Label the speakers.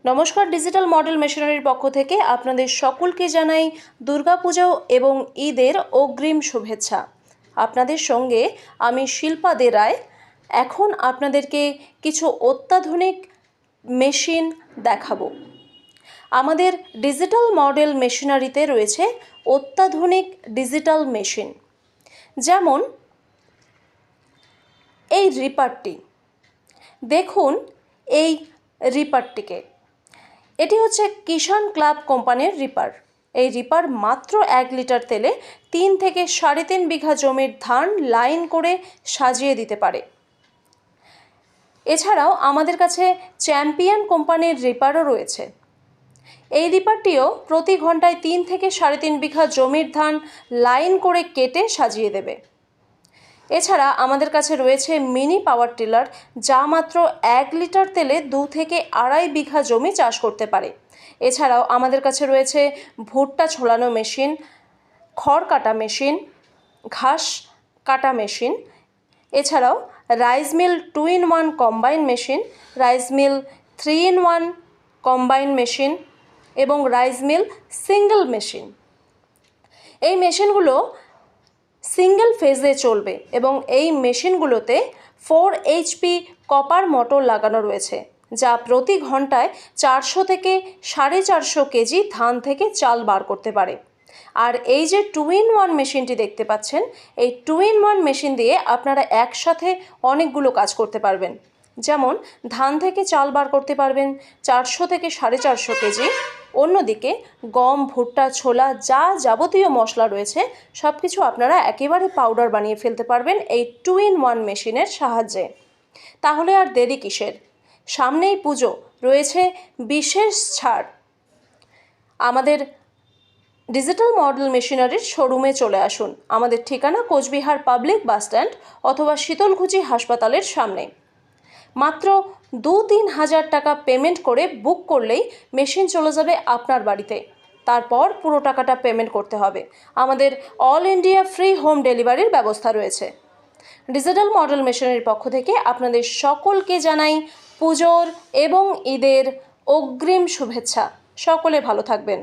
Speaker 1: নমস্কার, digital model মেশিনারির পক্ষ থেকে আপনাদের সকলকে জানাই দুর্গাপূজা এবং ঈদের অগ্রিম শুভেচ্ছা। আপনাদের সঙ্গে আমি শিল্পা দে রায়। এখন আপনাদেরকে কিছু অত্যাধুনিক মেশিন দেখাবো। আমাদের ডিজিটাল মডেল মেশিনারিতে রয়েছে অত্যাধুনিক ডিজিটাল মেশিন, যেমন এই রিপারটি। দেখুন এই রিপারটিকে। এটি হচ্ছে কিষাণ ক্লাব কোম্পানির রিপার। এই রিপার মাত্র 1 লিটার তেলে 3 থেকে 3.5 বিঘা জমির ধান লাইন করে সাজিয়ে দিতে পারে। এছাড়াও আমাদের কাছে চ্যাম্পিয়ন কোম্পানির রিপারও রয়েছে। এই রিপারটিও প্রতি ঘন্টায় 3 থেকে 3.5 বিঘা জমির ধান লাইন করে কেটে সাজিয়ে দেবে। এছাড়া আমাদের কাছে রয়েছে মিনি পাওয়ার টিলার, যা মাত্র 1 লিটার তেলে 2 থেকে 2.5 বিঘা জমি চাষ করতে পারে। এছাড়াও আমাদের কাছে রয়েছে ভুট্টা ছোলানো মেশিন, খড় কাটা মেশিন, ঘাস কাটা মেশিন। এছাড়াও rice mill 2-in-1 combine machine, rice mill 3-in-1 combine machine এবং রাইস মিল সিঙ্গেল মেশিন। এই মেশিনগুলো সিঙ্গেল ফেজে চলবে এবং এই মেশিনগুলোতে 4 HP কপার মোটর লাগানো রয়েছে, যা প্রতি ঘন্টায় 400 থেকে 450 কেজি ধান থেকে চাল বার করতে পারে। আর এই যে 2-in-1 মেশিনটি দেখতে পাচ্ছেন, এই 2-in-1 মেশিন দিয়ে আপনারা একসাথে অনেকগুলো কাজ করতে পারবেন। যেমন ধান থেকে চাল বার করতে পারবেন 400 থেকে 450 কেজি। অন্যদিকে গম, ভুট্টা, ছোলা যা যাবতীয় মশলা রয়েছে সব কিছু আপনারা একেবারে পাউডার বানিয়ে ফেলতে পারবেন এই 2-in-1 মেশিনের সাহায্যে। তাহলে আর দেরি কিসের? সামনেই পুজো, রয়েছে বিশেষ ছাড়। আমাদের ডিজিটাল মডেল মেশিনারির শোরুমে চলে আসুন। আমাদের ঠিকানা কোচবিহার পাবলিক বাসস্ট্যান্ড অথবা শীতলকুচি হাসপাতালের সামনে। মাত্র 2-3 হাজার টাকা পেমেন্ট করে বুক করলেই মেশিন চলে যাবে আপনার বাড়িতে। তারপর পুরো টাকাটা পেমেন্ট করতে হবে। আমাদের অল ইন্ডিয়া ফ্রি হোম ডেলিভারির ব্যবস্থা রয়েছে। ডিজিটাল মডেল মেশিনারির পক্ষ থেকে আপনাদের সকলকে জানাই পুজোর এবং ঈদের অগ্রিম শুভেচ্ছা। সকলে ভালো থাকবেন।